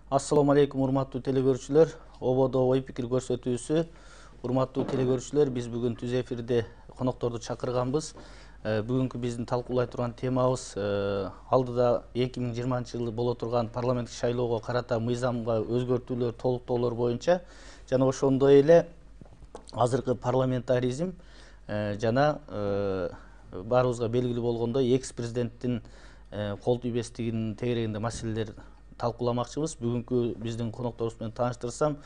Assalamu alaikum урматтуу телекөрүүчүлөр. Ободо ой пикир көрсөтүүсү. Урматтуу телекөрүүчүлөр, биз бүгүн түз эфирде конокторду чакырганбыз. Бүгүнкү биздин талкуулай турган темабыз алдыда 2020 жылы боло турган парламенттик шайлоого карата мыйзамга өзгөртүүлөр, толуктоолор боюнча жана ошондой эле азыркы парламентаризм жана баарыбызга белгилүү болгондой экс-президенттин кол тийбестигинин тегерегинде маселелер талкууламакчыбыз. Бүгүнкү биздин конокторубуз менен тааныштырсам,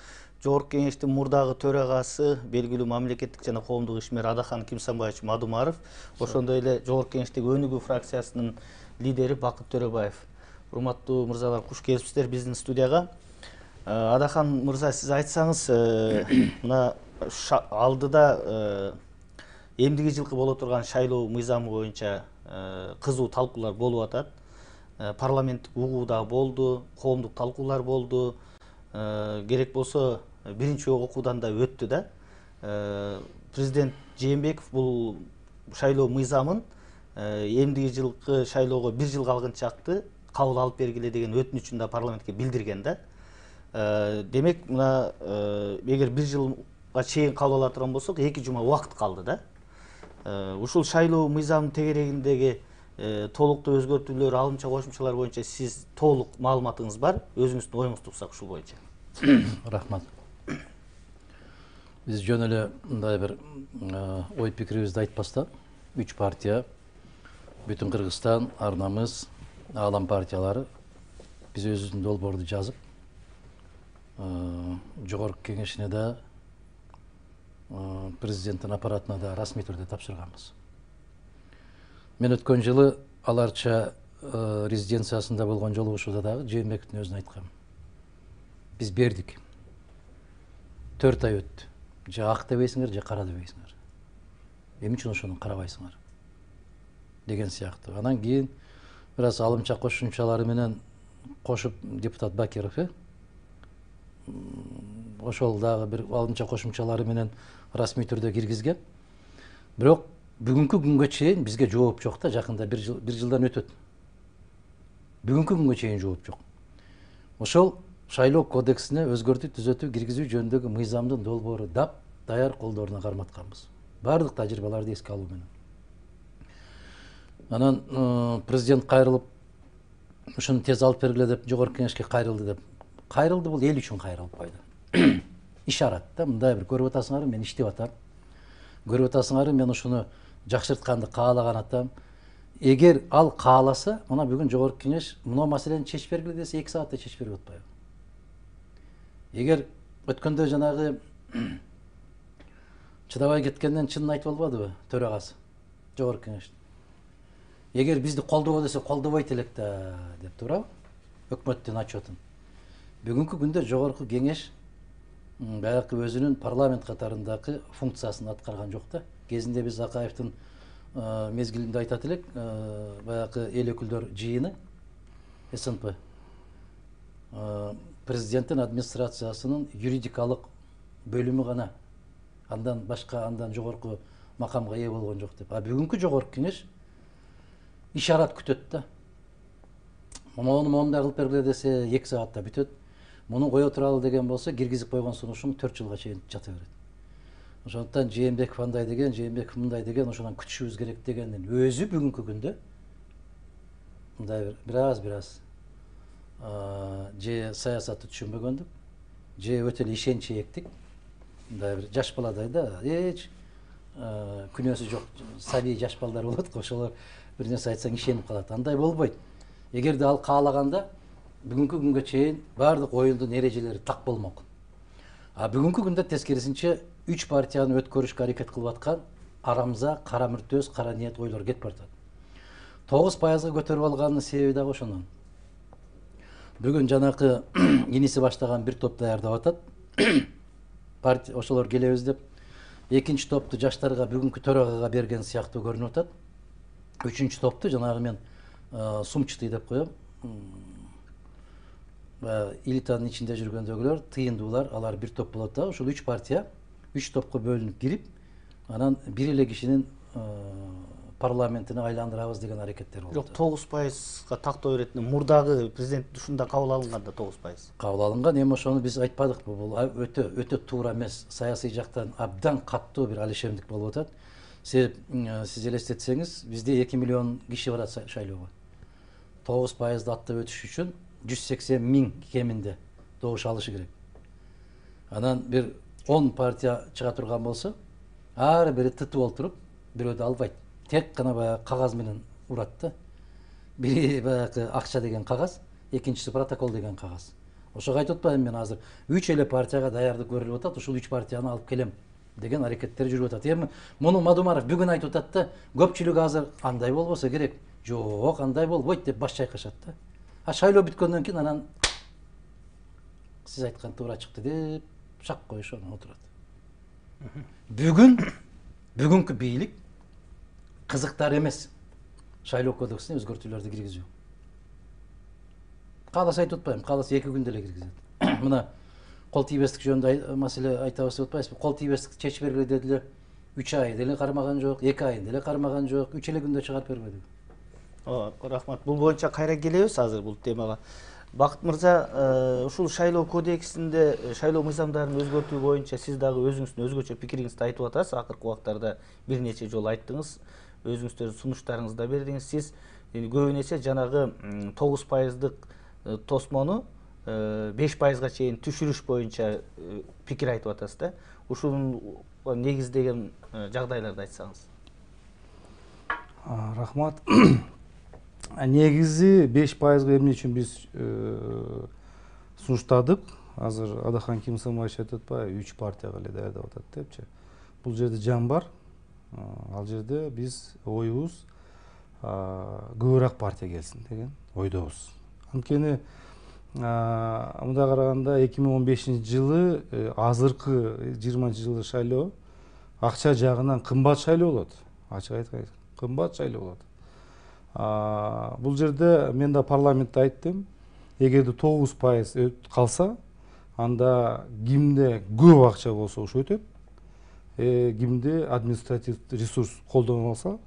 Жогорку Кеңештин мурдагы төрагасы, белгилүү мамлекеттик жана коомдук ишмер Адахан Кимсанбаевич Мадумаров, ошондой эле Жогорку Кеңештеги Өнүгүү фракциясынын лидери Бакыт Төрөбаев. Урматтуу мырзалар, куш келипсиздер биздин студияга. Адахан мырза, сиз айтсаңыз, мына алдыда эмдиги жылкы боло турган шайлоо мыйзамы боюнча кызуу талкуулар болуп атат. Парламенттик угуу да болду, коомдук талкуулар болду. Керек болсо биринчи окуудан да өттү да. Президент Жээнбеков бул шайлоо мыйзамын эмдиги жылкы шайлоого 1 жыл калгынчакты кабыл алып бергиле деген өтүнүчүн да парламентке билдирген да. Демек, мына эгер 1 жылга чейин кабыл ала турган болсок, 2 жума убакыт калды да. Ушул шайлоо мыйзамынын тегерегиндеги толуктуу өзгөртүүлөр, алымча кошумчалар боюнча сиз толук маалыматыңыз бар? Өзүңүздүн оюңузду уксак ушул боюнча. Рахмат. Биз жөн эле мындай бир ой пикирибизди айтпастан 3 партия, бүтүн Кыргызстан, Арнамыз, Аалам партиялары биз өзүбүздүн долбоорду жазып, Жогорку Кеңешине да, президенттин аппаратына да расмий түрдө тапшырганбыз. Мен өткөн жылы аларча резиденциясында болгон жолугушууда дагы Жээнбековдун өзүнө айткам. Биз бердик. 4 ай өттү. Же ак дебейсиңер, же кара дебейсиңер. Эмне үчүн ошону карабайсыңар? Деген сыяктуу. Анан кийин бир аз алымча кошумчалары менен кошуп депутат Бакиров, ошол дагы бир алымча кошумчалары менен расмий түрдө киргизген. Бирок бүгүнкү күнгө чейин бизге жооп жок да, жакында 1 жылдан өтөт. Бүгүнкү күнгө чейин жооп жок. Ошол шайлоо кодексине өзгөртүү, түзөтүү киргизүү жөнүндөгү мыйзамдын долбоору дап даяр колдоруна карматканбыз. Бардык тажрыйбаларды эске алуу менен. Анан президент кайрылып, ушуну тез алып бергиле деп Жогорку Кеңешке кайрылды деп. Кайрылды, бул эл үчүн кайрылып койду. Ишарат да, мындай бир көрүп атасыңар, мен иштеп атам. Көрүп атасыңар, мен ушуну жакшыртканды каалаган атам. Эгер ал кааласа, мына бүгүн Жогорку Кеңеш мына маселени чечип бергиле десе 2 саатта чечип берип атпайбы. Эгер өткөндө жанагы чыдабай кеткенден чынын айтып албадыбы төрагасы Жогорку Кеңеш? Эгер бизди колдобо десе колдобойт элек да деп туурабы? Өкмөттүн отчетун. Бүгүнкү күндө Жогорку Кеңеш баягы өзүнүн парламент катарындагы функциясын аткарган жок да. Кезинде биз Акаевдин мезгилинде айтат элек, баягы эл өкүлдөр жыйыны СНП президенттин администрациясынын юридикалык бөлүмү гана, андан башка, андан жогорку макамга ээ болгон жок деп. Бүгүнкү Жогорку Кеңеш ишарат күтөт да. Муну мондай кылып бергиле десе 2 саатта бүтөт. Муну кое туралы деген болсо, киргизип койгон сунушум 4 жылга чейин жата берет. Ошондуктан Жээнбеков андай деген, Жээнбеков мындай деген, ошондон күтүшүбүз керек дегендин өзү бүгүнкү күндө мындай бир аз же саясатты түшүнбөгөндүк, же өтө эле ишенчээктик, мындай бир жаш баладай да, эч күнөөсү жок сабий жаш балдар болот го, ошолор бир нерсе айтсаң ишенип калат. Андай болбойт. Эгерде ал каалаганда бүгүнкү күнгө чейин бардык оюндун эрежелери так болмок. Бүгүнкү күндө тескерисинче 3 партияны өткөрүшкө аракет кылып аткан арамза, кара мүртөз, кара ниет ойлор кетип баратат. 9%га көтөрүп алганын себеби дагы ошонун. Бүгүн жанакы иниси баштаган бир топ даярдап атат. Партия ошолор келебиз деп. Экинчи топту жаштарга бүгүнкү төрагага берген сыяктуу көрүнүп атат. Үчүнчү топту жанагы мен сумчатый деп коем. Элитанын ичинде жүргөндөгүлөр, тыйындуулар, алар бир топ болот да. Ошол 3 партия 3 топко бөлүнүп кирип, анан бир эле кишинин парламентini айландырабыз деген аракеттер болду. Жок, 9%га тактоо беретин мурдагы президент ушунда кабыл алынганда 9%. Кабыл алынган, эми ошону биз айтпадыкпы, бул өтө туура эмес, саясий жактан абдан каттуу бир алишемдик болуп атат. Сиз элестетсеңиз, бизде 2 миллион киши барат шайлоого. 9%ды аттап өтүш үчүн 180 миң кеминде добуш алышы керек. Анан бир 10 партия чыга турган болсо, ар бири тытып олтуруп, бирөөдү албайт. Тек гана баягы кагаз менен урат да. Бири баягы акча деген кагаз, экинчиси протокол деген кагаз. Ошого айтып атпаймынбы мен азыр 3 эле партияга даярдык көрүлүп атат, ушул 3 партияны алып келем деген аракеттер жүрүп атат. Эми муну Мадумаров бүгүн айтып атат да, көпчүлүк азыр андай болбосо керек. Жок, андай болбойт деп баш чайкашат да. А шайлоо бүткөндөн кийин анан сиз айткан туура чыкты деп шак коюшуп анан отурат. Бүгүнкү бийлик кызыктар эмес шайлоо кодексине өзгөртүүлөрдү киргизүү. Кааласа айтып атпайм, кааласа 2 күндө эле киргизет. Мына кол тийбестик жөнүндө маселе айтабыз деп атпайсызбы? Кол тийбестик чечип бергиле дедилер. 3 ай деле кармаган жок, 2 ай деле кармаган жок, 3 эле күндө чыгарып бербеди. Рахмат. Бул боюнча кайра келебиз азыр бул темага. Бакыт мырза, ушул шайлоо кодексинде шайлоо мыйзамдарын өзгөртүү боюнча сиз дагы өзүңүздүн өзгөчө пикириңизди айтып атасыз. Акыркы убактарда бир нече жолу айттыңыз. Өзүңүздөрдүн сунуштарыңызды да бердиңиз. Сиз көбүн эсе жанагы 9%дык тосмону 5%га чейин түшүрүш боюнча пикир айтып атасыз да. Ушунун негиздеген жагдайларды айтсаңыз. Рахмат. Негизи 5%га эмне үчүн биз сунуштадык. Азыр Адахан Кимсамович айтып атпайбы, 3 партияга эле даярдап атат депчи. Бул жерде жан бар. Ал жерде биз оюбуз көбүрөөк партия келсин деген ойдобуз. Анткени мындай караганда 2015-жылы азыркы 20-жылы шайлоо акча жагынан кымбат шайлоо болот. Ачык айтканда, кымбат шайлоо болот. Бул жерде мен да парламентте айттым, эгерде 9% калса, анда кимде көп акча болсо ошо өтөт. Кимде административ ресурс колдоно алса,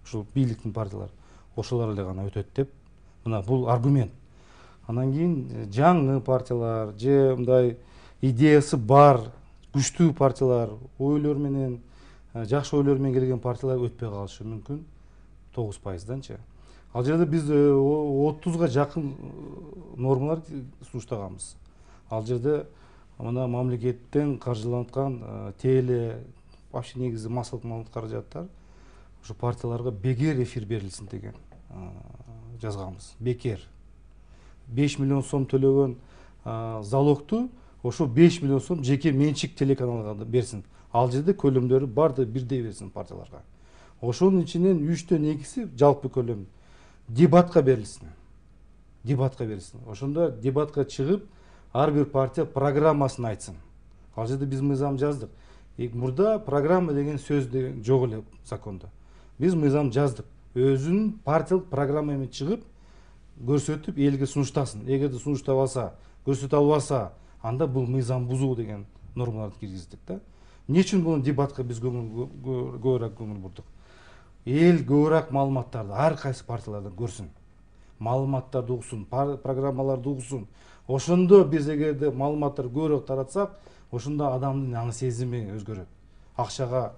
ушул бийликтин партиялары, ошолор эле гана өтөт деп. Мына бул аргумент. Анан кийин жаңы партиялар, же мындай идеясы бар, күчтүү партиялар, ойлор менен, жакшы ойлор менен келген партиялар өтпөй калышы мүмкүн 9%данчы. Ал жерде биз 30га жакын нормалар сунуштаганбыз. Ал жерде мына мамлекеттен каржыланып аткан теле, вообще негизи массалык маалымат каражаттар ошо партияларга бекер эфир берилсин деген жазганбыз. Бекер. 5 миллион сом төлөгөн залогту ошо 5 миллион сом жеке менчик телеканалга берсин. Ал жерде көлөмдөрү барды бирдей берсин партияларга. Ошонун ичинен 3төн 2си жалпы көлөм дебатка берилсин. Дебатка берилсин. Ошондо дебатка чыгып, ар бир партия программасын айтсын. Ал жерде биз мыйзам жаздык. Мурда программа деген сөз деген жок эле закондо. Биз мыйзам жаздык. Өзүнүн партиялык программа менен чыгып, көрсөтүп элге сунуштасын. Эгерде сунуштабаса, көрсөтө албаса, анда бул мыйзам бузуу деген нормаларды киргиздик да. Эмне үчүн бул дебатка биз көбүрөөк көңүл бурдук? Эл көбүрөөк маалыматтарды ар кайсы партиялардан көрсүн. Маалыматтарды угсун, программаларды угсун. Ошондо биз эгерде маалыматтар көбүрөөк таратсак, ошондо адамдын аны сезими өзгөрөт. Акчага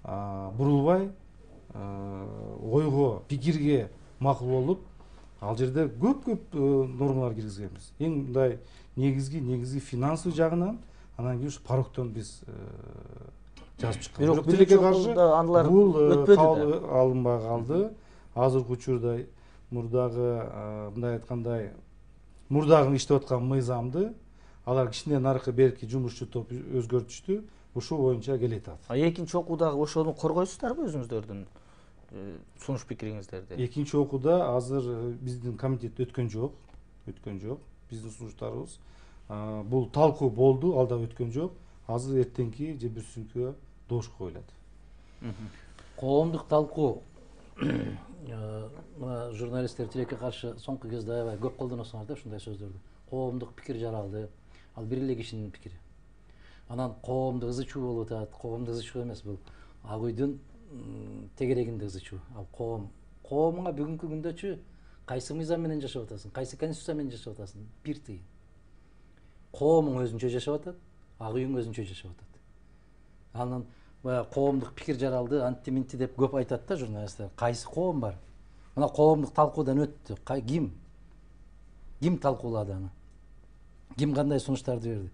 бурулбай, ойго, пикирге макул болуп, ал жерде көп нормалар киргизгенбиз. Эң мындай негизги финансовый жагынан, анан кийин ушу пароктон биз жазып чыккан. Бирок тилекке каршы бул алынбай калды. Азыркы учурда мурдагы мындай айткандай мурдагы иштеп аткан мыйзамды алар кичине наркы берки жумушчу топ өзгөртүштү. Ушул боюнча келе атат. Экинчи окуудагы ошону коргойсуздарбы өзүңүздөрдүн сунуш пикириңиздерди? Экинчи окууда азыр биздин комитет өткөн жок. Биздин сунуштарыбыз бул талкуу болду, ал да өткөн жок. Азыр эртеңки же бүрсүнкү добуш коюлат. Коомдук талкуу мына журналисттер тилекке каршы соңку кезде аябай көп колдоносуңар да ушундай сөздөрдү. Коомдук пикир жаралды. Ал бир эле кишинин пикири. Анан коомду ызы чуу болуп атат. Коомду ызы чуу эмес, бул ак үйдүн тегерегинде ызычу. Ал коомуңа бүгүнкү күндөчү кайсы мыйзам менен жашап атасың, кайсы конституция менен жашап атасың, бир тыйын. Коомуң өзүнчө жашап атат, ак үйүң өзүнчө жашап атат. Анан баягы коомдук пикир жаралды, анти минти деп көп айтат да журналисттер. Кайсы коом бар? Мына коомдук талкуудан өттү. Ким талкуулады аны? Ким кандай сунуштарды берди?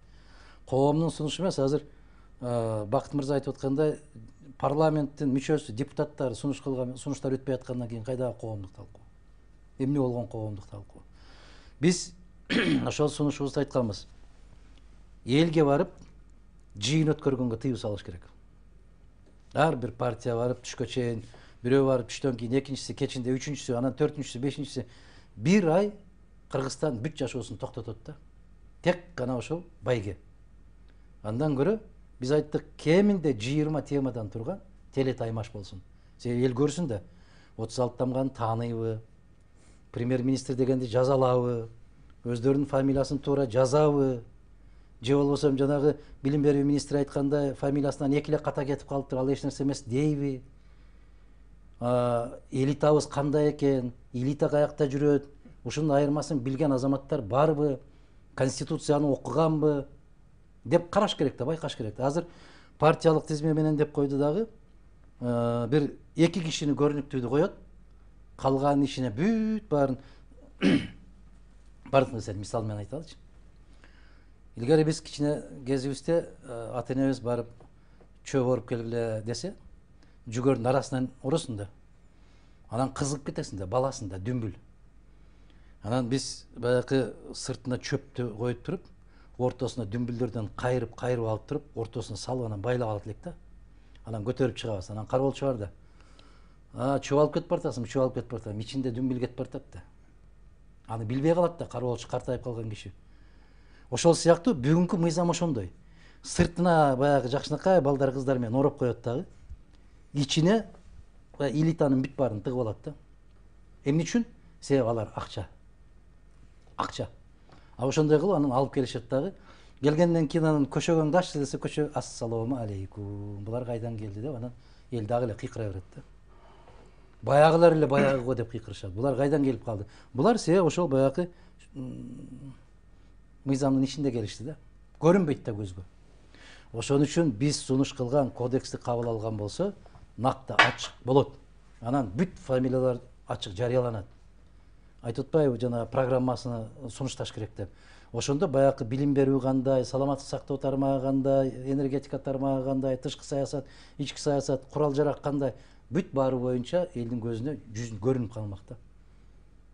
Коомдун сунушу эмес, азыр Бакыт мырза айтып аткандай, парламенттин мүчөсү, депутаттар сунуш кылган, сунуштар өтпөй аткандан кийин кайдагы коомдук талкуу? Эмне болгон коомдук талкуу? Биз ошол сунушубузда айтканбыз. Элге барып, жыйын өткөргөнгө тыюу салыш керек. Ар бир партия барып, түшкө чейин, бирөө барып, түштөн кийин экинчиси, кечинде үчүнчүсү, анан төртүнчүсү, бешинчиси бир ай Кыргызстан бүт жашоосун токтотот да. Тек гана ошол байге. Андан көрө биз айттык, кеминде 20 темадан турган телетаймаш болсун. Эл көрсүн да, 36 тамганы тааныйбы, премьер-министр дегенди жазалабы, өздөрүнүн фамилиясын туура жазабы, же болбосо жанагы билим берүү министри айткандай фамилиясынан экиле ката кетип калыптыр, ал эч нерсе эмес дейби? Элитабыз кандай экен, элита каякта жүрөт, ушунун айырмасын билген азаматтар барбы, конституцияны окуганбы деп караш керек да, байкаш керек да. Азыр партиялык тизме менен деп койду дагы, бир эки кишини көрүнүктүүдү коет, калган ишине бүт баарын бардык нерсени мисал менен айталычы. Илгери биз кичине кезибизде ата энебиз барып чөп оруп келгиле десе, жүгөрдүн арасынан урусун да. Анан кызыгып кетесиң да, баласың да, дүмбүл. Анан биз баягы сыртына чөптү коюп туруп, ортосуна дүмбүлдөрдөн кайрып алып туруп, ортосуна салып анан байлап алат элек да. Анан көтөрүп чыгабыз. Анан кароолчу бар да. Чөп алып кетип бартасың, чөп алып кетип бартасың. Ичинде дүмбүл кетип бартат да. Аны билбей калат да кароолчу, картайып калган киши. Ошол сыяктуу бүгүнкү мыйзам ошондой. Сыртына баягы жакшынакай балдар кыздар менен ороп коет дагы. Ичине элитанын бүт баарын тыгып алат да. Эмне үчүн? Себеби алар акча. Ошондой кылып анан алып келишет дагы. Келгенден кийин анан көчөгөн дашчы десе, көчө ассалому алейкум. Булар кайдан келди деп анан эл дагы эле кыйкыра берет да. Баягылар эле баягы го деп кыйкырышат. Булар кайдан келип калды? Булар себеби ошол баягы мыйзамдын ичинде келишти да. Көрүнбөйт да көзгө. Ошон үчүн биз сунуш кылган кодексти кабыл алган болсо, накта ачык болот. Анан бүт фамилиялар ачык жарыяланат. Айтып атпайбы жана программасына сунушташ керек деп. Ошондо баягы билим берүү кандай, саламаттык сактоо тармагы кандай, энергетика тармагы кандай, тышкы саясат, ички саясат, курал жарак кандай, бүт баары боюнча элдин көзүнө жүзүн көрүнүп калмак да.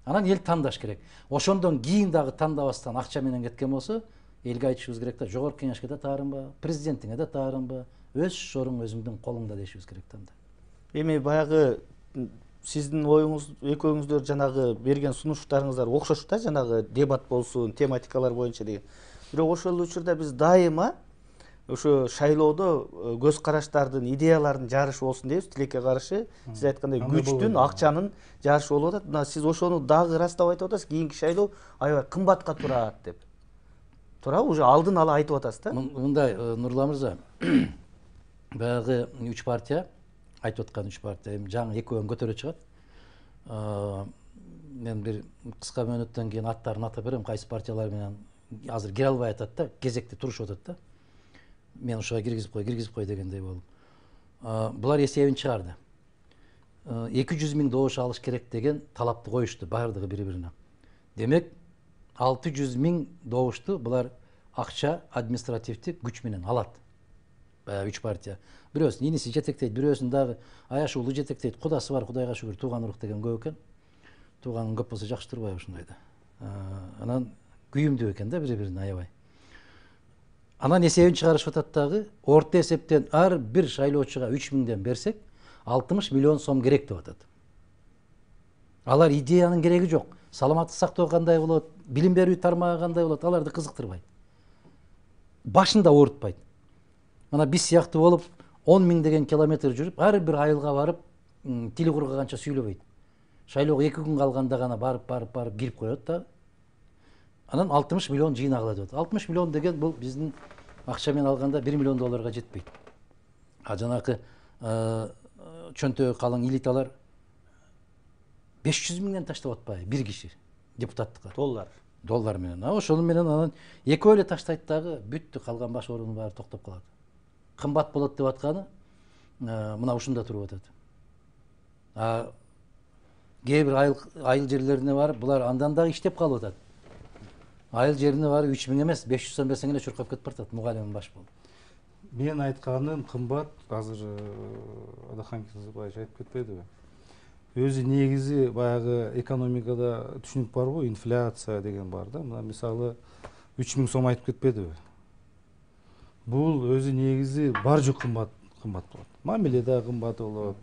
Анан эл тандаш керек. Ошондон кийин дагы тандабастан акча менен кеткен болсо, элге айтышыбыз керек да, жогорку кеңешке да таарынба, президентиңе да таарынба, өз шоруң өзүңдүн колуңда дешибиз керек да. Эми баягы сиздин оюңуз, экөөңүздөр жанагы берген сунуштарыңыздар окшош да, жанагы дебат болсун, тематикалар боюнча деген. Бирок ошол учурда биз дайыма ошо шайлоодо көз караштардын, идеялардын жарышы болсун дейбиз, тилекке каршы. Сиз айткандай күчтүн, акчанын жарышы болуп атат. Мына сиз ошону дагы ырастап айтып атасыз, кийинки шайлоо аябай кымбатка турат деп. Туурабы? Уже алдын ала айтып атасыз да? Мындай, Нурлан мырза, баягы 3 партия, айтып аткан 3 партия, жаңы экөөнү көтөрө чыгат. Мен бир кыска мөөнөттөн кийин аттарын атап берем, кайсы партиялар менен азыр кире албай атат да, кезекте турушуп атат да. Мен ошого киргизип кой дегендей болуп. Булар эсебин чыгарды. 200 000 добуш алыш керек деген талапты коюшту баардыгы бири-бирине. Демек, 600 000 добушту булар акча, административдик күч менен алат. Баягы 3 партия. Бирөөсүн иниси жетектейт, бирөөсүн дагы аяш уулу жетектейт, кудасы бар, Кудайга шүгүр, тууган урук деген көп экен. Тууганың көп болсо жакшы турбайбы ушундайда. Анан күйүмдүү экен да бири-бирине аябай. Анан эсебин чыгарышып атат дагы, орто эсептен ар бир шайлоочуга 3 000ден берсек, 60 миллион сом керек деп атат. Алар идеянын кереги жок. Саламаттык сактоо кандай болот, билим берүү тармагы кандай болот, аларды кызыктырбайт. Башында оорутпайт. Мына биз сыяктуу болуп 10 000 деген километр жүрүп, ар бир айылга барып, тили кургаганча сүйлөбөйт. Шайлоого 2 күн калганда гана барып кирип коет да. Анан 60 миллион жыйнагыла деп. 60 миллион деген бул биздин акча менен алганда $1 миллион жетпейт. Жанагы чөнтөгү калың элиталар 500 миңден таштап атпайбы бир киши депутаттыкка доллар менен. Ошол менен анан экөө эле таштайт дагы бүттү, калган баш орунун баары токтоп калат. Кымбат болот деп атканы мына ушунда туруп атат. Кээ бир айыл жерлерине барып, булар андан дагы иштеп калып атат. Айыл жерине барып 3 миң эмес, 500 сом берсең эле чуркап кетип баратат, мугалим баш болуп. Мен айтканым кымбат, азыр Адахан Кызыбаевич айтып кетпедиби? Өзү негизи баягы экономикада түшүнүк барбы, инфляция деген бар да. Мына мисалы 3 миң сом айтып кетпедиби? Бул өзү негизи бар жок кымбат болот. Мамиле да кымбат болот.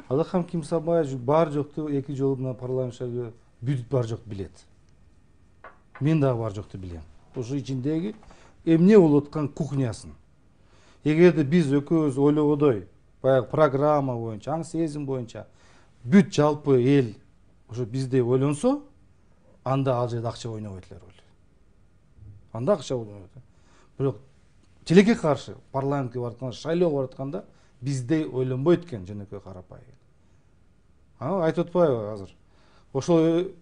Адахан Кимсабаевич бар жокту 2 жолу мына парламентке бүт бар жок билет. Мен дагы бар жокту билем. Ошо ичиндеги эмне болуп аткан кухнясын. Эгерде биз экөөбүз ойлогодой, баягы программа боюнча, аң сезим боюнча бүт жалпы эл ошо биздей ойлонсо, анда ал жерде акча ойнобойт элер ойлойм. Анда акча ойнобойт. Бирок тилекке каршы парламентке баратканда, шайлоого баратканда биздей ойлонбойт экен жөнөкөй карапайым. Айтып атпайбы азыр? Ошол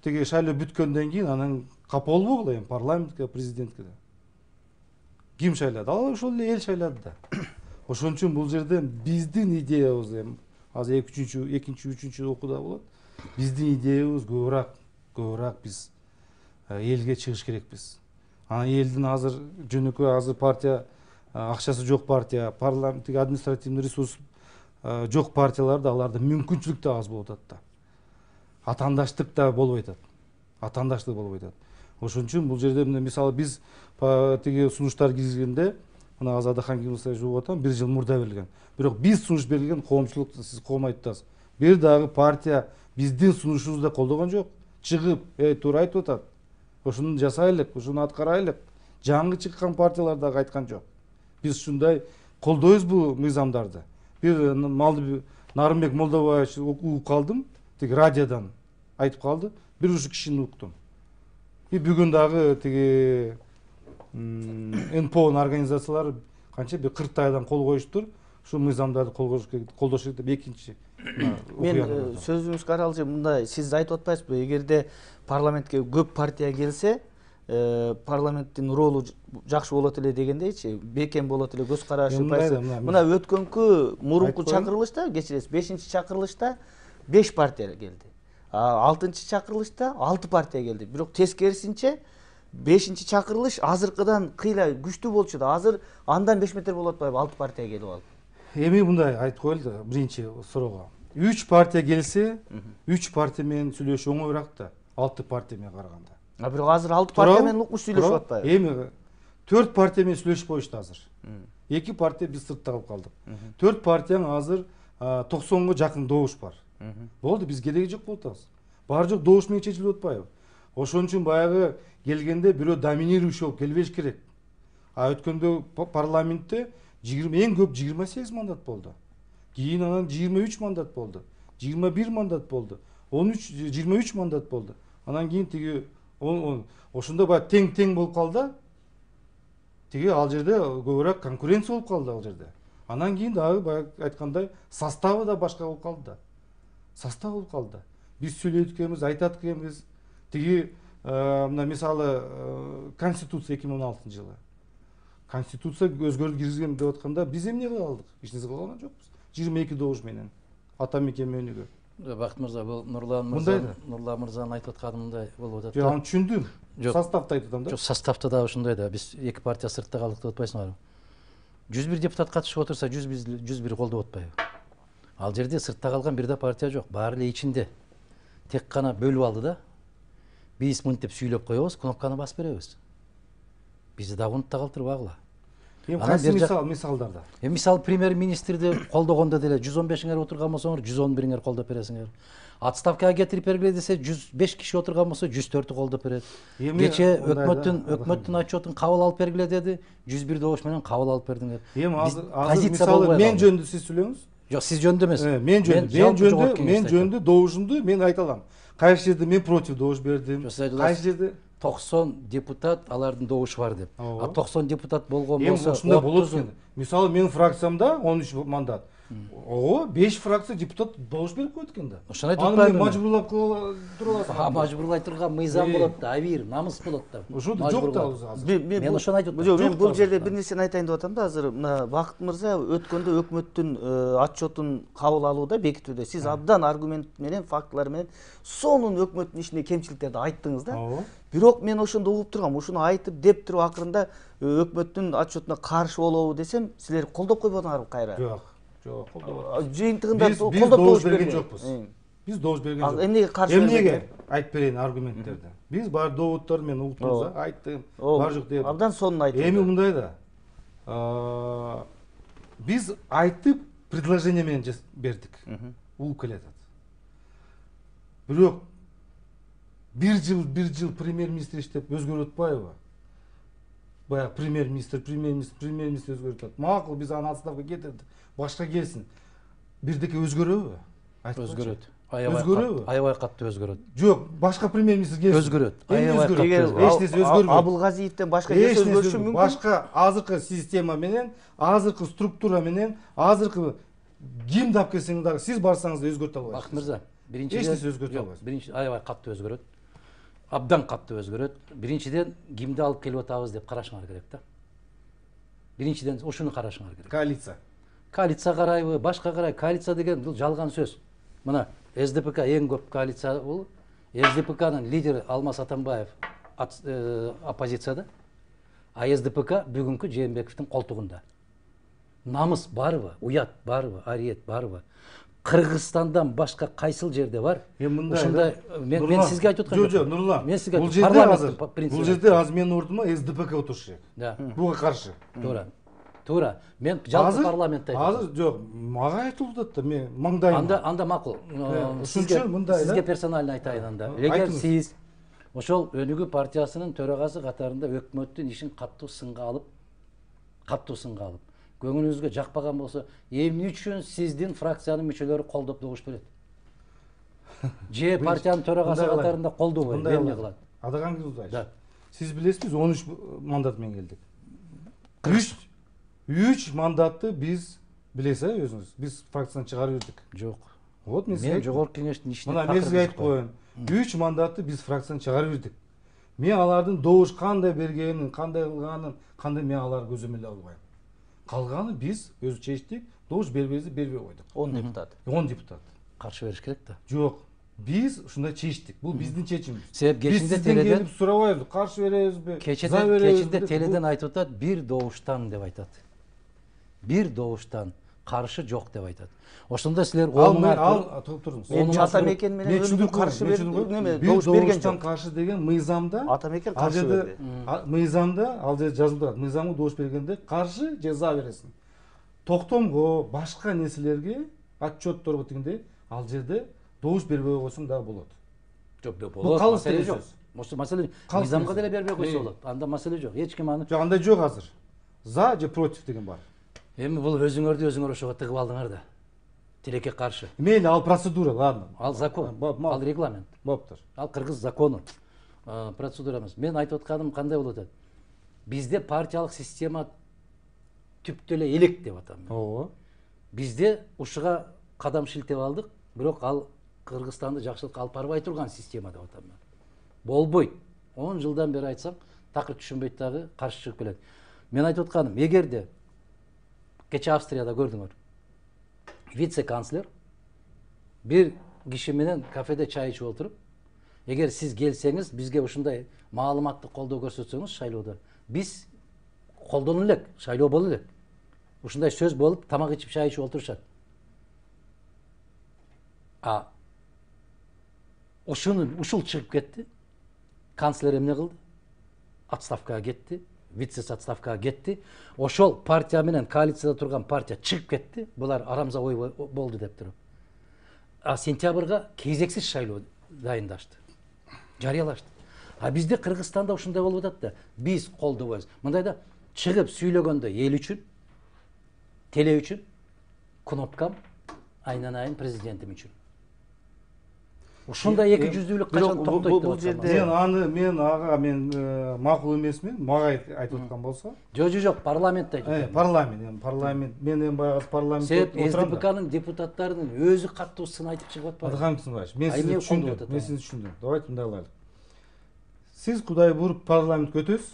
тиги шайлоо бүткөндөн кийин анан капа болбогула эми парламентке, президентке. Ким шайлады? Ал ошол эле эл шайлады да. Ошон үчүн бул жерде биздин идеябыз эми азыр экинчи, үчүнчү окууда болот. Биздин идеябыз көбүрөөк биз элге чыгыш керекпиз. Анан элдин азыр жөнөкөй азыр партия акчасы жок партия, парламенттик административный ресурс жок партияларда аларда мүмкүнчүлүк да аз болуп атат да. Атаандаштык да болбой атат. Ошон үчүн бул жерде мисалы биз тиги сунуштар киргизгенде, мына азыр Адахан Кимсабаевич жооп атам, 1 жыл мурда берилген. Бирок биз сунуш берилген коомчулук, сиз коом айтасыз. Бир дагы партия биздин сунушубузду колдогон жок. Чыгып, туура айтып атат. Ошону жасайлык, ошону аткарайлык. Жаңы чыккан партиялар дагы айткан жок. Биз ушундай колдойбуз бул мыйзамдарды. Бир малды Нарымбек Молдобаевич угуп калдым, тиги радиодан айтып калды. Бир ушу кишини уктум. Бүгүн дагы тиги НПО организациялар канча бир 40 айдан кол коюштур. Ушул мыйзамдарды колдош керек деп экинчи. Мен сөзүңүзгө аралжы мындай сиз айтып атпайсызбы, эгерде парламентке көп партия келсе, парламенттин ролу жакшы болот эле дегендейчи, бекем болот эле, көз карашы пайсы. Мына өткөнкү мурунку чакырылышта, кечиресиз, 5-чи чакырылышта 5 партия келди. 6-чы чакырылышта 6 партия келди. Бирок тескерисинче 5-чи чакырылыш азыркыдан кыйла күчтүү болчу да. Азыр андан 5 метр болуп атпайбы, 6 партия келип алып. Эми мындай айтып коелу биринчи суроого. 3 партия келсе, 3 партия менен сүйлөшүү оңоюраак да, 6 партия менен караганда. Бирок азыр 6 партия менен укмуш сүйлөшүп атпайбы? Эми 4 партия менен сүйлөшүп коюшту азыр. 2 партия биз сыртта калып калдык. 4 партияның азыр 90га жакын добуш бар. Болду, биз кереги жок болуп атабыз. Бар жок добуш менен чечилип атпайбы? Ошон үчүн баягы келгенде бирөө доминирующий болуп келбеш керек. Өткөндө парламентте эң көп 28 мандат болду. Кийин анан 23 мандат болду. 21 мандат болду. 23 мандат болду. Анан кийин тиги ошондо баягы тең болуп калды. Тиги ал жерде көбүрөөк конкуренция болуп калды ал жерде. Анан кийин дагы баягы айткандай составы да башка болуп калды. Биз сүйлөйт экенбиз, айтат экенбиз. Тиги мына мисалы Конституция 2016 жылы. Конституция өзгөртүү киргизген деп атканда биз эмне кыла алдык? Эч нерсе кыла алган жокпуз. 22 добуш менен атамекен менигө. Бакыт мырза, бул Нурлан мырзанын айтып атканы мындай болуп атат. Аны түшүндүм. Составты айтып атам да. Жок, составта да ушундай да. Биз 2 партия сыртта калдык деп атпайсыңарбы? 101 депутат катышып отурса, 101 колдоп атпайбы? Ал жерде сыртта калган бир да партия жок. Баары эле ичинде. Тек гана бөлүп алды да. Биз мынтип сүйлөп коебуз, кнопканы басып беребиз. Бизди да унутта калтырбагыла. Эми кайсы мисалдарда? Мисалы премьер-министрди колдогондо деле 115-иңер отурган болсоңор 111-иңер колдоп бересиңер. Отставкага кетирип бергиле десе 105 киши отурган болсо 104-ü колдоп берет. Кече өкмөттүн отчетун кабыл алып бергиле деди, 101 добуш менен кабыл алып бердиңер. Эми азыр мисалы мен жөнүндө сиз сүйлөңүз. Жок, сиз жөнүндө эмес. Мен жөнүндө добушумду мен айта алам. Кайсы жерде мен против добуш бердим. Кайсы жерде 90 депутат алардын добушу бар деп. 90 депутат болгон болсо, ушундай болот экен. Мисалы менин фракциямда 13 мандат. ого 5 фракция депутат добуш берип коет экен да. Ошону айтып Аны атпаймынбы? мажбурлап тура аласың. Мажбурлай турган мыйзам болот да, абийир, намыс болот да. Ошондо жок да азыр. Мен ошону айтып атам. Жок, мен бул Жок жерде да. бир нерсени айтайын деп атам да. Азыр мына Бакыт мырза өткөндө өкмөттүн отчетун кабыл алууда, бекитүүдө сиз абдан аргумент менен, фактылар менен сонун өкмөттүн ишинде кемчиликтерди айттыңыз да. Ооба. Бирок мен ошондо угуп тургам, ушуну айтып деп туруп акырында өкмөттүн отчетуна каршы болобу десем, силер колдоп койбодуңарбы кайра? Жок. Жок, колдобойт. Жыйынтыгында Биз колдоп добуш болуш берген жокпуз. Биз добуш берген жокпуз. Эмнеге каршы Эмнеге? бербедиңер? Айтып берейин аргументтерди. Биз бар доводдор мен угуптум, айттым, бар жок деп. Абдан сонун айттым. Эми мындай да. Биз айтып предложение менен бердик. Угуп келатат. Бирок бир жыл премьер-министр иштеп өзгөрүп атпайбы? Баягы премьер-министр өзгөрүп атат. Макул, биз аны отставка кетирдик. Башка келсин. Бирдеке өзгөрөбү? Өзгөрөт. Өзгөрөбү? Аябай катты өзгөрөт. Жок, башка премьер-министр келсин. Өзгөрөт. Эмне Аябай өзгөрөт? Эгер Эч нерсе өзгөрбөйт. Абылгазиевден башка кесе өзгөрүшү мүмкүн. Башка азыркы система менен, азыркы структура менен, азыркы кимди алып келсең дагы сиз барсаңыз да өзгөртө албайсыз. Бакыт мырза, биринчиден Эч нерсе өзгөртө албайсыз. Биринчи аябай катты өзгөрөт. Абдан катты өзгөрөт. Биринчиден кимди алып келип атабыз деп карашыңар керек да. Биринчиден ошону карашыңар керек. Коалиция. Коалиция карайбы, башка карай. Коалиция деген бул жалган сөз. Мына СДПК эң көп коалиция бул. СДПКнын лидери Алмаз Атамбаев оппозицияда, а СДПК бүгүнкү Жээнбековдун колтугунда. Намыс барбы, уят барбы, ариет барбы? Кыргызстандан башка кайсыл жерде бар? Ушундай мен сизге айтып аткам. Жок, Нурлан. Мен сизге Бул жерде парламенттин принципи. Бул жерде азыр менин ордума СДПК отуруш керек. Да. Буга каршы. Туура. Мен жалпы парламентте айтам. Азыр жок, мага айтылып атат да, мен маңдайым. Анда макул. Ушунча мындай да. Сизге персонально айтайын анда. Эгер сиз ошол Өнүгүү партиясынын төрагасы катарында өкмөттүн ишин каттуу сынга алып, көңүлүңүзгө жакпаган болсо, эмне үчүн сиздин фракциянын мүчөлөрү колдоп добуш берет? Же партиянын төрагасы катарында колдобойт, эмне кылат? Адаган кыздай. Да. Сиз билесизби, 13 мандат менен келдик. 3 мандатты биз билесиз өзүңүз. Биз фракциядан чыгарып жибердик. Жок. Вот мен жогорку кеңештин ишине. Мына мен сизге айтып коеюн. 3 мандатты биз фракциядан чыгарып жибердик. Мен алардын добуш кандай бергенин, кандай кылганын, кандай мен аларды көзөмөл албайм. Калганы биз өзү чечтик, добуш бербейбиз, бербей койдук. 10 депутат. 10 депутат. Каршы бериш керек да. Жок. Биз ушундай чечтик. Бул биздин чечимибиз. Себеп кечинде теледен теледен сурабайбыз, каршы беребизби? кечинде теледен айтып атат, бир добуштан деп айтат. Бир добуштан каршы жок деп айтат. Ошондо силер туруңуз. Мен Атамекен менен Өнүгүү каршы берди. Неме добуш берген жок. Каршы деген мыйзамда Атамекен каршы берди. Мыйзамда ал жерде жазылып турат. Мыйзамга добуш бергенде каршы жаза бересиң. Токтомго, башка нерселерге, отчетторго дегенде ал жерде добуш бербей койсоң дагы болот. Жок, Бул калыс жок. Ошо маселе мыйзамга деле бербей койсо болот. Анда маселе жок. Эч ким аны Жок, андай жок азыр. За же против деген бар. Эми бул өзүңөр ошого тыгып алдыңар да. Тилекке каршы. Мейли, ал процедура, ладно. Ал закон, ал регламент. Боптур. Ал кыргыз закону. Процедура эмес. Мен айтып атканым кандай болот атат? Бизде партиялык система түптө эле элек деп атам. Ооба. Бизде ушуга кадам шилтеп алдык, бирок ал Кыргызстанды жакшылыкка алып барбай турган система деп атам мен. Болбойт. 10 жылдан бери айтсам, такыр түшүнбөйт дагы, каршы чыгып келет. Мен айтып атканым, эгерде кече Австрияда көрдүңөр, вице-канцлер бир киши менен кафеде чай ичип отуруп, эгер сиз келсеңиз, бизге ушундай маалыматтык колдоо көрсөтсөңүз шайлоодо, биз колдонулу элек, шайлоо болду элек. Ушундай сөз болуп, тамак ичип, чай ичип отурушат. Ушул чыгып кетти. Канцлер эмне кылды? Отставкага кетти. Вице отставкага кетти. Ошол партия менен коалицияда турган партия чыгып кетти. Булар арамза ой болду деп туруп. Сентябрга кезексиз шайлоо дайындашты. Жарыялашты. Бизде Кыргызстанда ушундай болуп атат да. Биз колдобойбуз. Мындайда чыгып сүйлөгөндө эл үчүн, теле үчүн, кнопкам, айнанайын президентим үчүн. ушундай эки жүздүүлүк качан бирок токтойт бул деп жерде- атам. мен макул эмесмин, мага айтып аткан болсо. Жок, парламентте айтып атам. Парламент, мен эми баягы парламентте Себеп отурам да. СДПКнын депутаттарынын өзү каттуу сын айтып чыгып атпайбы? Адыхан Кысымбаевич, мен Ай, сизди эмне колдоп түшүндүм. атат Мен ага? сизди түшүндүм. Давайте мындай кылайлык. Сиз Кудай буруп парламентке өтөсүз.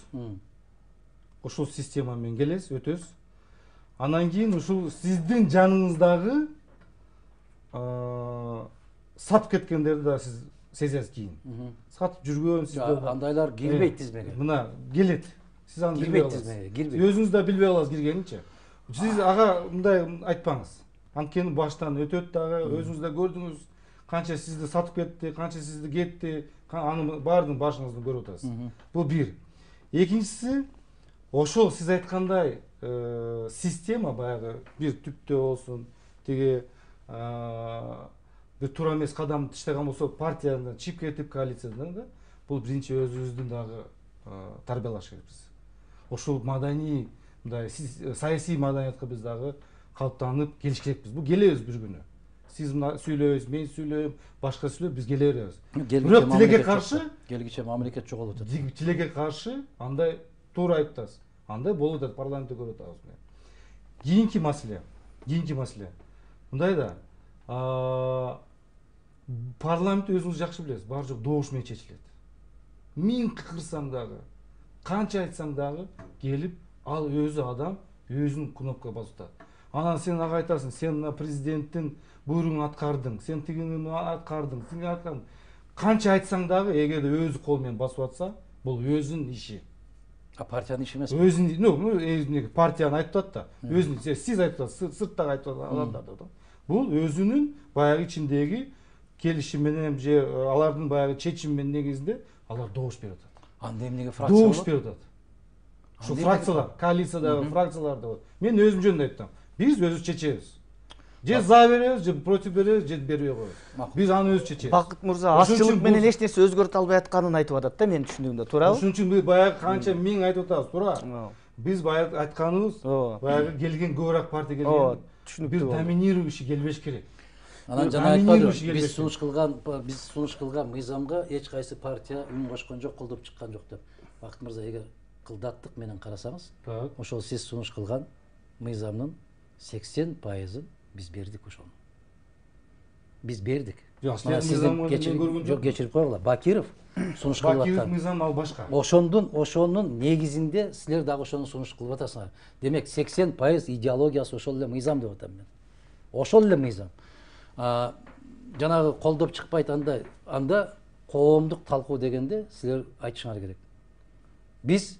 Ушул система менен келесиз, өтөсүз. Анан кийин ушул сиздин жаныңыздагы сатып кеткендерди да сиз сезесиз кийин. Сатып жүргөн сизде Андайлар кирбейт тизмеге. мына келет. Сиз аны билбей Кирбейт каласыз. тизмеге, кирбейт. Өзүңүз да билбей каласыз киргенинчи. Сиз ага мындай айтпаңыз. Анткени баштан өтөт дагы, өзүңүз да көрдүңүз. Канча сизди сатып кетти, канча сизди кетти, аны баардыгын башыңыздан көрүп атасыз. Бул бир. Экинчиси, ошол сиз айткандай система баягы бир түптө болсун, тиги бир туура эмес кадам таштаган болсо партияны чип кетип коалициядан да, бул биринчи өзүбүздүн дагы тарбиялаш керекпиз. Ошол маданий мындай саясий маданиятка биз дагы калыптанып келиш керекпиз. Бул келебиз бир күнү. Сиз мына сүйлөйсүз, мен сүйлөйм, башка сүйлөп биз келе беребиз. Бирок тилекке каршы, келгиче мамлекет жоголуп атат. тилекке каршы андай туура айтасыз. Андай болуп атат, парламентте көрүп атабыз. Кийинки маселе. Мындай да, парламентте өзүңүз жакшы билесиз, баары жок добуш менен чечилет. Миң кырсаң дагы, канча айтсаң дагы келип ал өзү адам өзүн кнопка басып атат. Анан сен ага айтасың, сен мына президенттин буйругун аткардың, сен тигини аткардың, тигини аткардың. Канча айтсаң дагы, эгерде өзү кол менен басып атса, бул өзүнүн иши. Партиянын иши эмес. Өзүнүн партияны айтып атат да, өзүнүн сиз айтып атасыз, сырттагы айтып атат адамдар да. Бул өзүнүн баягы ичиндеги келишим менен же алардын баягы чечими негизинде алар добуш берип атат. Анда эмнеге фракция Добуш берип атат. Ушул фракциялар, коалициядагы фракцияларда бар. Мен өзүм жөнүндө айттым. Биз өзүбүз чечебиз. Же за беребиз, же против беребиз, же бербей коебуз. Биз аны өзүбүз чечебиз. Бакыт мырза азчылык менен эч нерсе өзгөртө албай атканын айтып атат да, менин түшүндүгүмдө, туурабы? Ошон үчүн биз баягы канча миң айтып атабыз, туура. Биз баягы айтканыбыз, баягы келген көбүрөөк партия келген, бир доминирующий келбеш керек. Анан жана айтпадыбы, биз сунуш кылган мыйзамга эч кайсы партия үн кошкон жок, колдоп чыккан жок деп. Бакыт мырза, эгер кылдаттык менен карасаңыз, ошол сиз сунуш кылган мыйзамдын 80%-ын биз бердик ошону. Биз бердик. Жок, кечирип койгула. Бакиров сунуш кылып аткан. Бакиров мыйзам ал башка. Ошонун негизинде силер дагы ошону сунуш кылып атасыңар. Демек 80% идеологиясы ошол эле мыйзам деп атам мен. Ошол эле мыйзам. Жанагы колдоп чыкпайт анда коомдук талкуу дегенде силер айтышыңар керек. Биз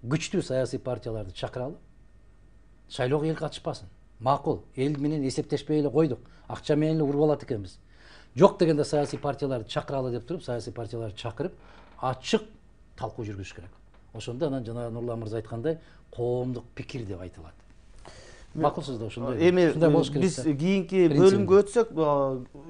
күчтүү саясий партияларды чакыралы. Шайлоого эл катышпасын. Макул, эл менен эсептешпей эле койдук. Акча менен эле уруп алат экенбиз. Жок дегенде саясий партияларды чакыралы деп туруп, саясий партияларды чакырып, ачык талкуу жүргүзүш керек. Ошондо анан жана Нурлан мырза айткандай, коомдук пикир деп айтылат. Макулсуз да ошондой. Эми биз кийинки бөлүмгө өтсөк,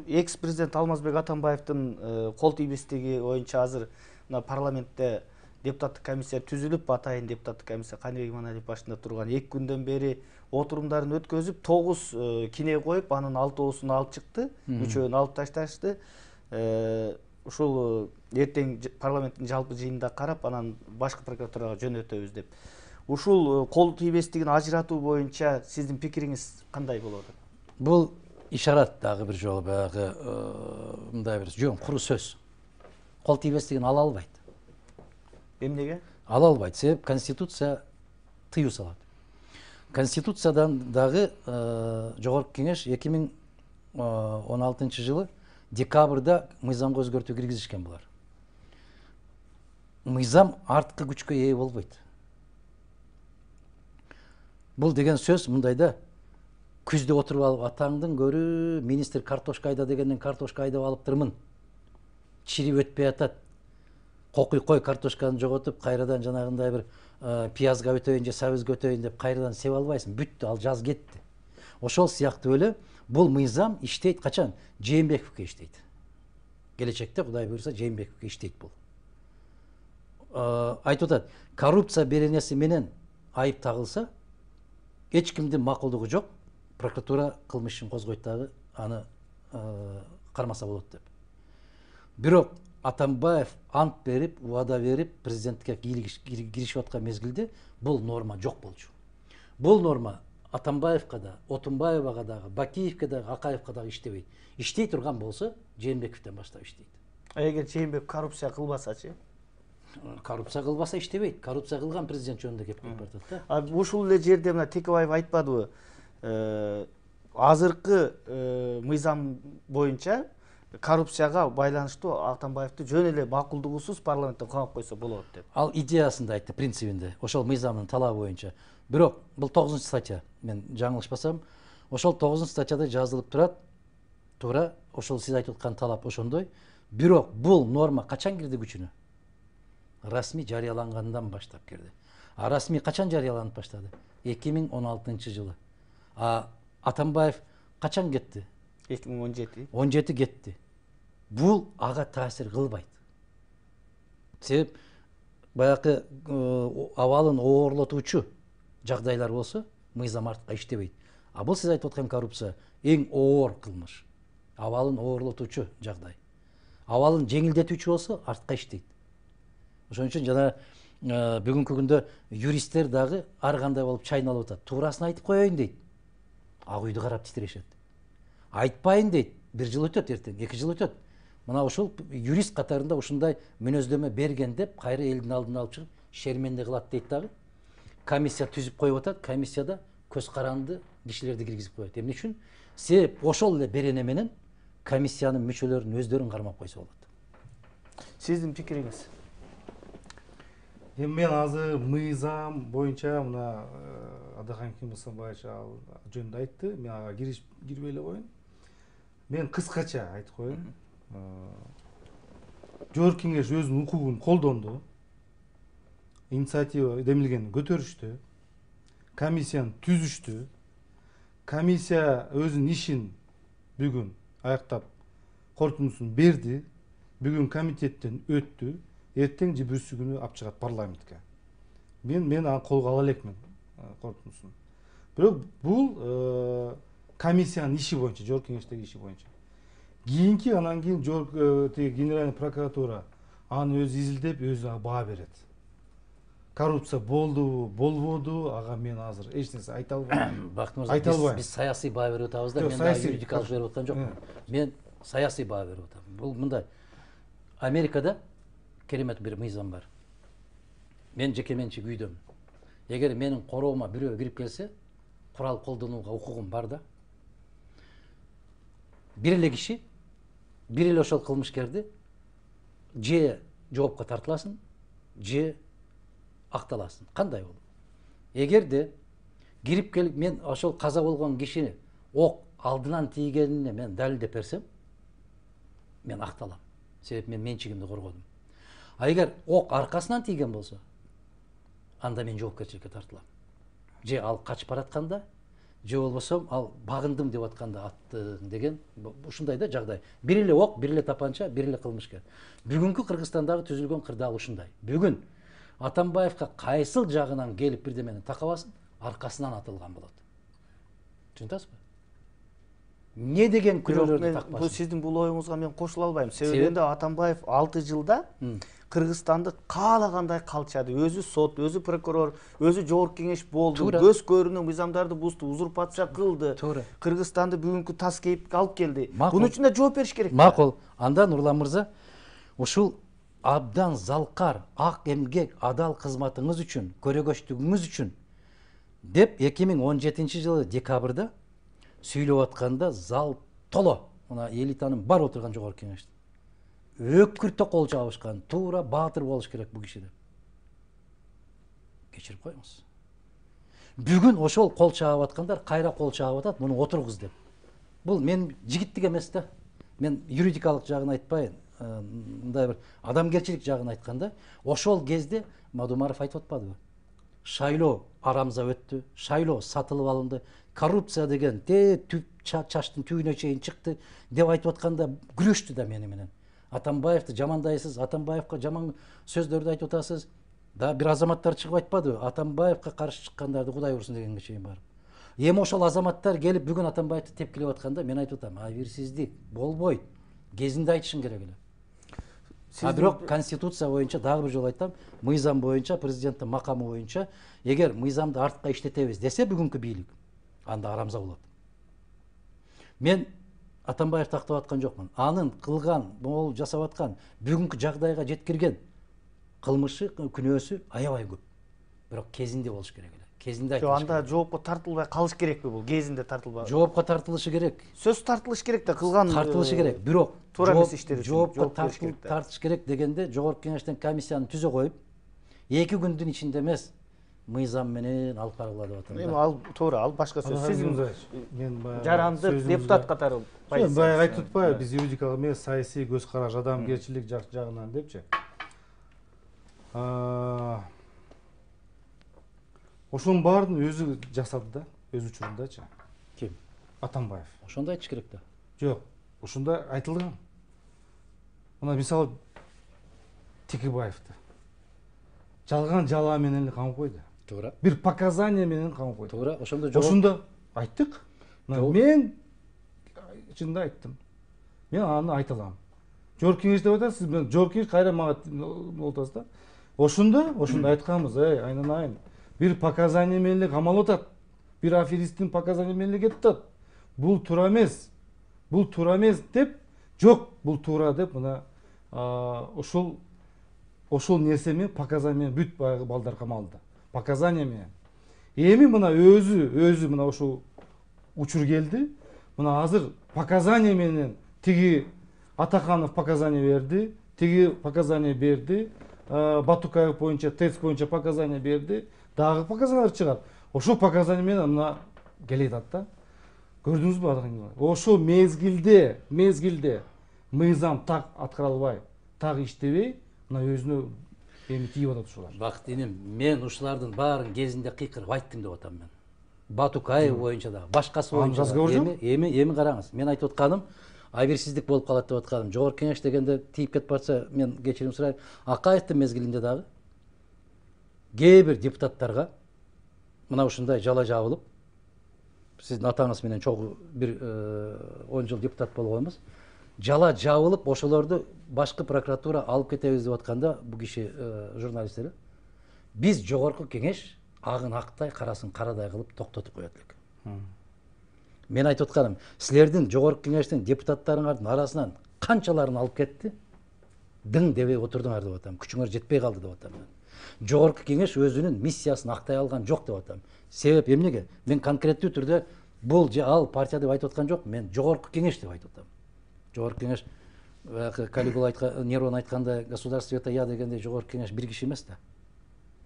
экс-президент Алмазбек Атамбаевдин кол тийбестиги боюнча азыр мына парламентте депутаттык комиссия түзүлүп, атайын депутаттык комиссия Каныбек Иманалиев башында турган 2 күндөн бери отурумдарын өткөзүп, 9 кине коюп, анын 6оосун алып чыкты, 3өөнү алып ташташты. Ушул эртең парламенттин жалпы жыйынында карап, анан башкы прокуратурага жөнөтөбүз деп. Ушул кол тийбестигин ажыратуу боюнча сиздин пикириңиз кандай болот? Бул ишарат дагы бир жолу баягы мындай бир жөн куру сөз. Кол тийбестигин ала албайт. Эмнеге? Ала албайт. Себеп конституция тыюу салат. Конституциядан дагы Жогорку Кеңеш 2016 жылы декабрда мыйзамга өзгөртүү киргизишкен булар. Мыйзам арткы күчкө ээ болбойт. Бул деген сөз мындайда күздө отуруп алып атаңдын көрү министр картошка айда дегенден картошка айдап алыптырмын. Чирип өтпөй атат. Кокуй кой картошканы жоготуп, кайрадан жанагындай бир пиязга өтөйүн же сабызга өтөйүн деп кайрадан сеп албайсың. Бүттү, ал жаз кетти. Ошол сыяктуу эле бул мыйзам иштейт качан? Жээнбековке иштейт. Келечекте Кудай буйруса Жээнбековке иштейт бул. Айтып атат, коррупция беренеси менен айып тагылса, эч кимдин макулдугу жок, прокуратура кылмыш ишин козгойт дагы аны кармаса болот деп. Бирок Атамбаев ант берип, убада берип, президенттикке киришип аткан мезгилде бул норма жок болчу. Бул норма Атамбаевка да, Отунбаевага дагы, Бакиевке дагы, Акаевка дагы иштебейт. Иштей турган болсо, Жээнбековден баштап иштейт. Эгер Жээнбеков коррупция кылбасачы? Коррупция кылбаса иштебейт. Коррупция кылган президент жөнүндө кеп баратат да. Ушул эле жерде мына Текебаев айтпадыбы? Азыркы мыйзам боюнча коррупцияга байланыштуу Атамбаевди жөн эле макулдугусуз парламенттен камап койсо болот деп. Ал идеясында айтты, принцибинде. Ошол мыйзамдын талабы боюнча. Бирок бул 9-статья. Мен жаңылышпасам, ошол 9-статьяда жазылып турат. Туура, ошол сиз айтып аткан талап ошондой. Бирок бул норма качан кирди күчүнө? Расмий жарыялангандан баштап кирди. А расмий качан жарыяланып баштады? 2016-жылы. А Атамбаев качан кетти? 2017. 17 кетти. Бул ага таасир кылбайт. Себеп баягы абалын оорлотуучу жагдайлар болсо, мыйзам артка иштебейт. А бул сиз айтып аткан коррупция эң оор кылмыш. Абалын оорлотуучу жагдай. Абалын жеңилдетүүчү болсо артка иштейт. Ошон үчүн жана бүгүнкү күндө юристтер дагы ар кандай болуп чайналып атат. Туурасын айтып коеюн дейт. Ак үйдү карап титирешет. Айтпайын дейт. 1 жыл өтөт эртең, 2 жыл өтөт. Мына ушул юрист катарында ушундай мүнөздөмө берген деп кайра элдин алдына алып чыгып шерменде кылат дейт дагы. Комиссия түзүп коюп атат. Комиссияда көз каранды кишилерди киргизип коет. Эмне үчүн? Себеп ошол эле берене менен комиссиянын мүчөлөрүн өздөрүн кармап койсо болот. Сиздин пикириңиз? Эми мен азыр мыйзам боюнча мына Адахан Кимсанбаевич жөнүндө айтты. Мен ага кирбей эле коеюн. Мен кыскача айтып коеюн. Жогорку Кеңеш өзүнүн укугун колдонду. Инициатива демилгенин көтөрүштү. Комиссияны түзүштү. Комиссия өзүнүн ишин бүгүн аяктап корутундусун берди. Бүгүн комитеттен өттү. Эртең же бүрсү күнү алып чыгат парламентке. Мен аны колго ала элекмин корутундусун. Бирок бул комиссиянын иши боюнча, жогорку кеңештеги иши боюнча. Кийинки анан кийин генеральный прокуратура аны өзү изилдеп, өзү баа берет. Коррупция болду, болбоду, ага мен азыр эч нерсе айта албайм. Бактын мырза, биз саясий баа берип атабыз да, мен дагы юридикалык берип аткан жокмун. Мен саясий баа берип атам. Бул мындай. Америкада керемет бир мыйзам бар. Мен жеке менчик үйдөмүн. Эгер менин короома бирөө кирип келсе, курал колдонууга укугум бар да. Бир эле киши, бир эле ошол кылмышкерди же жоопко тартыласын, же акталасын. Кандай болот? Эгерде кирип келип мен ошол каза болгон кишини ок алдынан тийгенине мен далилдеп берсем, мен акталам. Себеп мен менчигимди коргодум. А эгер ок аркасынан тийген болсо, анда мен жоопкерчиликке тартылам. Же ал качып баратканда, же болбосо ал багындым деп атканда аттың деген ушундай да жагдай. Бир эле ок, бир эле тапанча, бир эле кылмышкер. Бүгүнкү Кыргызстандагы түзүлгөн кырдаал ушундай. Бүгүн Атамбаевка кайсыл жагынан келип бирдемени такабасын, аркасынан атылган болот. Түшүнөсүзбү? Не деген күнөөлөрдү такпасын? Бул сиздин бул оюңузга мен кошула албайм. Себеби Атамбаев 6 жылда Кыргызстанды каалагандай калчады. Өзү сот, өзү прокурор, өзү жогорку кеңеш болду. Көз көрүнүп мыйзамдарды бузду, узурпация кылды. Кыргызстанды бүгүнкү тас кейипке алып келди. Бунун үчүн да жооп бериш керек. Макул. Анда Нурлан мырза, ушул абдан залкар, ак эмгек, адал кызматыңыз үчүн, көрөгөчтүгүңүз үчүн деп 2017 жылы декабрда сүйлөп атканда зал толо. Мына элитанын бар отурган жогорку кеңеште. Өкүртө кол жабышкан, туура баатыр болуш керек бул киши деп. Кечирип коюңуз. Бүгүн ошол кол чаап аткандар кайра кол чаап атат, муну отургуз деп. Бул мен жигиттик эмес да. Мен юридикалык жагын айтпайын. Мындай бир адамгерчилик жагын айтканда, ошол кезде Мадумаров айтып атпадыбы? Шайлоо арамза өттү, шайлоо сатылып алынды, коррупция деген чачтын түбүнө чейин чыкты деп айтып атканда күрөштү да мени менен. Атамбаевди жамандайсыз, Атамбаевка жаман сөздөрдү айтып атасыз. Да бир азаматтар чыгып айтпадыбы? Атамбаевка каршы чыккандарды Кудай урсун дегенге чейин барып. Эми ошол азаматтар келип бүгүн Атамбаевди тепкилеп атканда мен айтып атам, абийирсиздик болбойт. Кезинде айтышың керек эле. Бирок конституция боюнча дагы бир жолу айтам, мыйзам боюнча, президенттин макамы боюнча, эгер мыйзамды артка иштетебиз десе бүгүнкү бийлик, анда арамза болот. Мен Атамбаев тактап аткан жокмун. Анын кылган, могул жасап аткан, бүгүнкү жагдайга жеткирген кылмышы, күнөөсү аябай көп. Бирок кезинде болуш керек эле. Кезинде айтылыш керек. Анда жоопко тартылбай калыш керекпи бул? Кезинде тартылбай. Жоопко тартылышы керек. Сөз тартылыш керек да, кылган Тартылышы керек. Бирок туура эмес иштер үчүн жоопко жооп бериш керек да. тартыш керек дегенде Жогорку Кеңештен комиссияны түзө коюп, 2 күндүн ичинде эмес, мыйзам менен алып баргыла деп атам. Эми ал туура, ал башка сөз. Сиздин мен баягы жарандык депутат катары баягы айтып атпайбы, биз юридикалык эмес, саясий көз караш, адамгерчилик жагынан депчи. Ошонун баарын өзү жасады да, өз учурундачы. Ким? Атамбаев. Ошондо айтыш керек да. Жок, ошондо айтылган. Мына мисалы Текебаевди жалган жала менен камап койду. Туура. Бир показания менен камап койду. Туура. Ошондо айттык. Мен чынында айттым. Мен аны айта алам. Жогорку Кеңеш деп атасыз, мен Жогорку Кеңеш кайра мага болтасыз да. Ошондо айтканбыз, айнанайын. Бир показания менен камалып атат. Бир аферисттин показания менен кетип атат. Бул туура эмес. Бул туура эмес деп, жок, бул туура деп мына ошол нерсе менен показания менен бүт баягы балдар камалды. Показания менен. Эми мына өзү мына ошол учур келди. Мына азыр показания менен тиги Атаханов показания берди, тиги показания берди, Батукаев боюнча, тест боюнча показания берди, дагы показаниялар чыгат. Ошол показания менен мына келет да. Көрдүңүзбү Атаханов? Ошол мезгилде мыйзам так аткара албай, так иштебей, мына өзүнө эми тийип атат ушулар. Бакыт иним, мен ушулардын баарын кезинде кыйкырып айттым деп атам мен. Батукаев боюнча да, башкасы боюнча да. Эми караңыз, мен айтып атканым, абийирсиздик болуп калат деп атканым. Жогорку Кеңеш дегенде тийип кетип барса, мен кечирим сурайм. Акаевдин мезгилинде дагы кээ бир депутаттарга мына ушундай жала жабылып, сиздин атаңыз менен чогуу бир 10 жыл депутат болгонбуз. Жала жабылып, ошолорду башкы прокуратура алып кетебиз деп атканда, бу киши журналисттер, биз Жогорку Кеңеш агын актай, карасын карадай кылып токтотуп коет элек. Мен айтып атканым, силердин Жогорку Кеңештин депутаттарыңардын арасынан канчаларын алып кетти? Дың дебей отурдуңар деп атам. Күчүңөр жетпей калды деп атам. Жогорку Кеңеш өзүнүн миссиясын актай алган жок деп атам. Себеп эмнеге? Мен конкреттүү түрдө бул же ал партия деп айтып аткан жок, мен Жогорку Кеңеш деп айтып атам. Жогорку Кеңеш Калигула айткан, Нерон айткандай, государство это я дегенде Жогорку Кеңеш бир киши эмес да.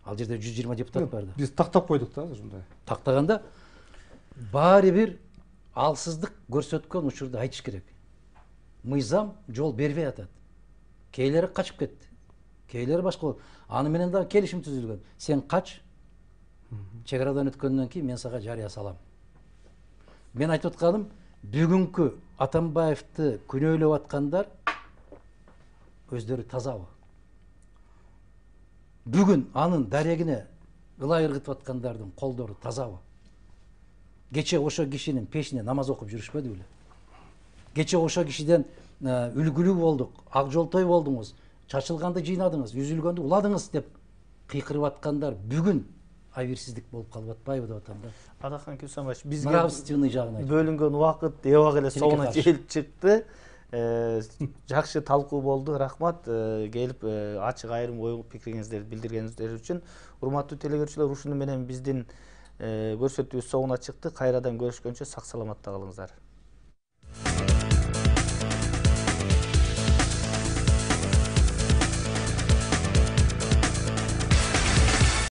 Ал жерде 120 депутат бар да. Биз тактап койдук да ушундай. Тактаганда баары бир алсыздык көрсөткөн учурда айтыш керек. Мыйзам жол бербей атат. Кейлери качып кетти. Кейлери башка. Аны менен дагы келишим түзүлгөн. Сен кач. Чегарадан өткөндөн кийин мен сага жарыя салам. Мен айтып атканым, бүгүнкү Атамбаевди күнөөлөп аткандар өздөрү тазабы? Бүгүн анын дарегине ылай ыргытып аткандардын колдору тазабы? Кече ошо кишинин пешине намаз окуп жүрүшпөдү беле? Кече ошо кишиден үлгүлүү болдук, ак жолтой болдуңуз, чачылганды жыйнадыңыз, үзүлгөндү уладыңыз деп кыйкырып аткандар бүгүн абийирсиздик болуп калып атпайбы деп атам да. Атахан Кюсамович, бизге нравственный жагын айтып. Бөлүнгөн убакыт эбак эле соңуна келип чыкты. Жакшы талкуу болду, рахмат. Келип ачык айрым ой пикириңиздерди билдиргениңиздер үчүн. Урматтуу телекөрүүчүлөр, ушуну менен биздин көрсөтүүбүз соңуна чыкты. Кайрадан көрүшкөнчө сак саламатта калыңыздар.